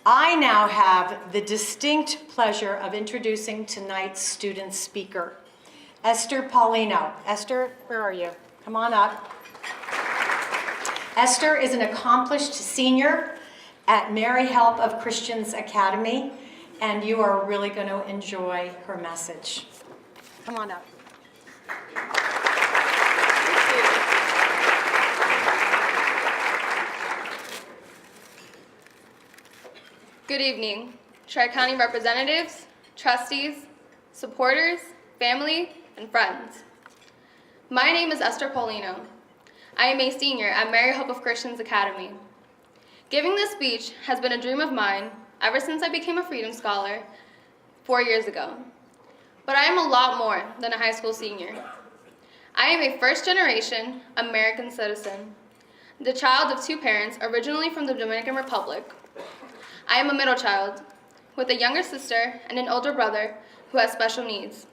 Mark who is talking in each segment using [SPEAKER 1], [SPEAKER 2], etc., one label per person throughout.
[SPEAKER 1] I now have the distinct pleasure of introducing tonight's student speaker, Esther Paulino. Esther, where are you? Come on up. Esther is an accomplished senior at Mary Help of Christians Academy, and you are really going to enjoy her message. Come on up.
[SPEAKER 2] Good evening, Tri-County representatives, trustees, supporters, family, and friends. My name is Esther Paulino. I am a senior at Mary Hope of Christians Academy. Giving this speech has been a dream of mine ever since I became a Freedom Scholar 4 years ago. But I am a lot more than a high school senior. I am a first-generation American citizen, the child of two parents originally from the Dominican Republic. I am a middle child with a younger sister and an older brother who has special needs.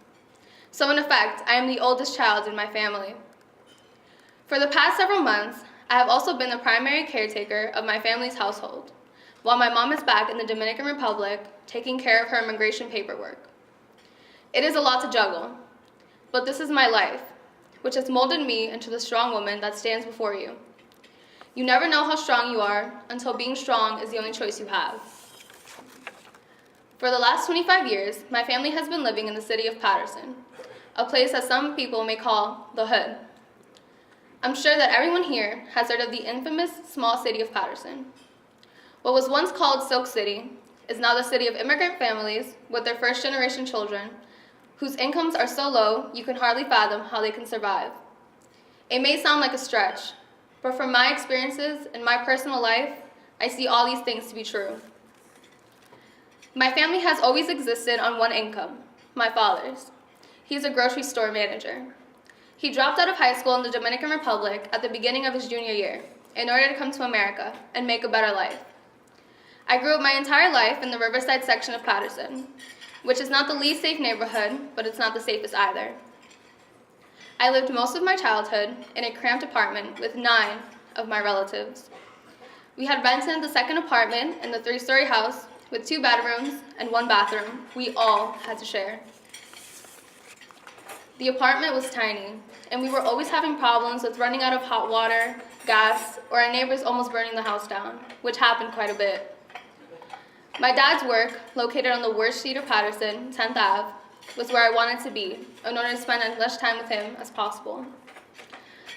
[SPEAKER 2] So in effect, I am the oldest child in my family. For the past several months, I have also been the primary caretaker of my family's household, while my mom is back in the Dominican Republic taking care of her immigration paperwork. It is a lot to juggle, but this is my life, which has molded me into the strong woman that stands before you. You never know how strong you are until being strong is the only choice you have. For the last 25 years, my family has been living in the city of Patterson, a place that some people may call the hood. I'm sure that everyone here has heard of the infamous small city of Patterson. What was once called Silk City is now the city of immigrant families with their first-generation children, whose incomes are so low you can hardly fathom how they can survive. It may sound like a stretch, but from my experiences in my personal life, I see all these things to be true. My family has always existed on one income, my father's. He is a grocery store manager. He dropped out of high school in the Dominican Republic at the beginning of his junior year in order to come to America and make a better life. I grew up my entire life in the Riverside section of Patterson, which is not the least safe neighborhood, but it's not the safest either. I lived most of my childhood in a cramped apartment with 9 of my relatives. We had rented the second apartment in the 3-story house with 2 bedrooms and 1 bathroom we all had to share. The apartment was tiny, and we were always having problems with running out of hot water, gas, or our neighbors almost burning the house down, which happened quite a bit. My dad's work, located on the worst street of Patterson, 10th Ave, was where I wanted to be in order to spend as much time with him as possible.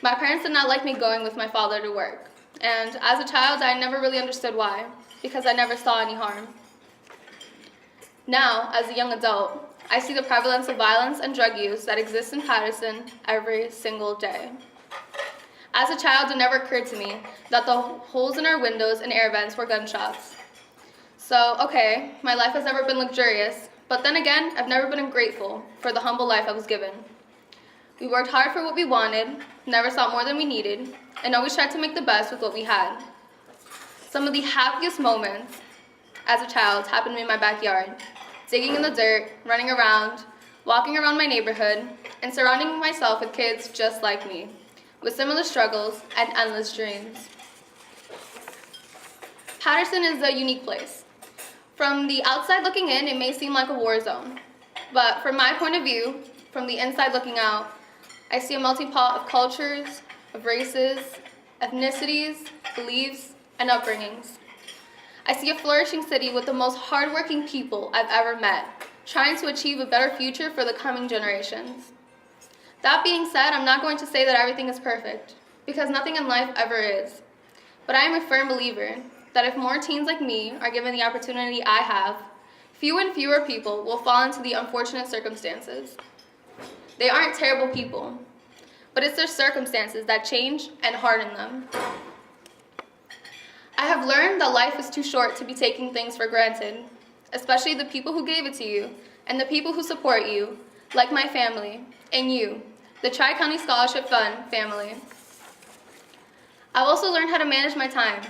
[SPEAKER 2] My parents did not like me going with my father to work, and as a child, I never really understood why, because I never saw any harm. Now, as a young adult, I see the prevalence of violence and drug use that exists in Patterson every single day. As a child, it never occurred to me that the holes in our windows and air vents were gunshots. So, okay, my life has never been luxurious, but then again, I've never been ungrateful for the humble life I was given. We worked hard for what we wanted, never sought more than we needed, and always tried to make the best with what we had. Some of the happiest moments as a child happened in my backyard, digging in the dirt, running around, walking around my neighborhood, and surrounding myself with kids just like me, with similar struggles and endless dreams. Patterson is a unique place. From the outside looking in, it may seem like a war zone. But from my point of view, from the inside looking out, I see a melting pot of cultures, of races, ethnicities, beliefs, and upbringings. I see a flourishing city with the most hardworking people I've ever met, trying to achieve a better future for the coming generations. That being said, I'm not going to say that everything is perfect, because nothing in life ever is. But I am a firm believer that if more teens like me are given the opportunity I have, fewer and fewer people will fall into the unfortunate circumstances. They aren't terrible people, but it's their circumstances that change and harden them. I have learned that life is too short to be taking things for granted, especially the people who gave it to you and the people who support you, like my family and you, the Tri-County Scholarship Fund family. I've also learned how to manage my time,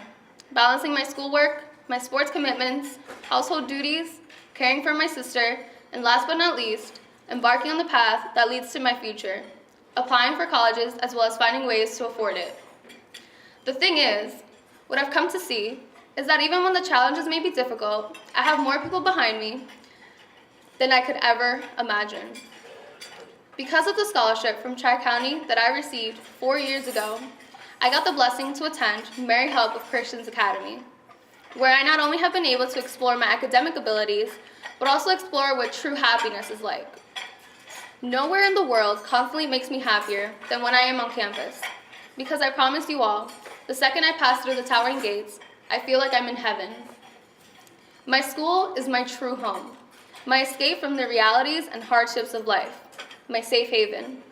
[SPEAKER 2] balancing my schoolwork, my sports commitments, household duties, caring for my sister, and last but not least, embarking on the path that leads to my future, applying for colleges as well as finding ways to afford it. The thing is, what I've come to see is that even when the challenges may be difficult, I have more people behind me than I could ever imagine. Because of the scholarship from Tri-County that I received 4 years ago, I got the blessing to attend Mary Help of Christians Academy, where I not only have been able to explore my academic abilities, but also explore what true happiness is like. Nowhere in the world constantly makes me happier than when I am on campus, because I promise you all, the second I pass through the towering gates, I feel like I'm in heaven. My school is my true home, my escape from the realities and hardships of life, my safe haven.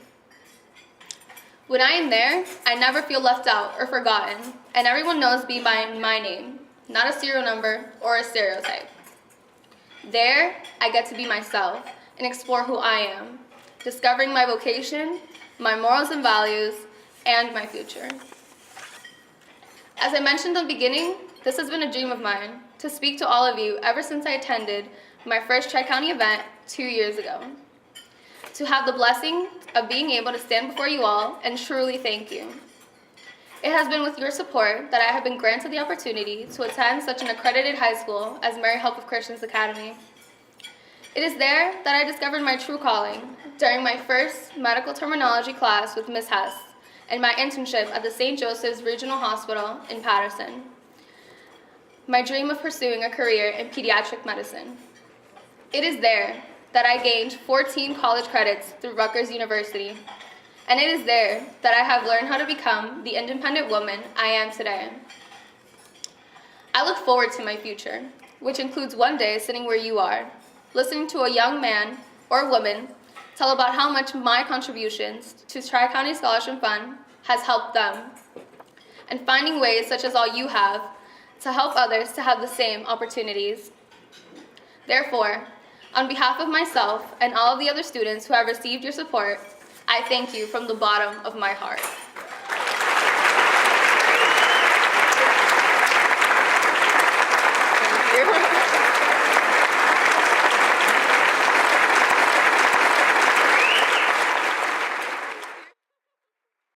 [SPEAKER 2] When I am there, I never feel left out or forgotten, and everyone knows me by my name, not a serial number or a stereotype. There, I get to be myself and explore who I am, discovering my vocation, my morals and values, and my future. As I mentioned in the beginning, this has been a dream of mine, to speak to all of you ever since I attended my first Tri-County event 2 years ago. To have the blessing of being able to stand before you all and truly thank you. It has been with your support that I have been granted the opportunity to attend such an accredited high school as Mary Help of Christians Academy. It is there that I discovered my true calling during my first medical terminology class with Ms. Hess and my internship at the St. Joseph's Regional Hospital in Paterson. My dream of pursuing a career in pediatric medicine. It is there that I gained 14 college credits through Rutgers University, and it is there that I have learned how to become the independent woman I am today. I look forward to my future, which includes one day sitting where you are, listening to a young man or woman tell about how much my contributions to Tri-County Scholarship Fund has helped them, and finding ways such as all you have to help others to have the same opportunities. Therefore, on behalf of myself and all of the other students who have received your support, I thank you from the bottom of my heart.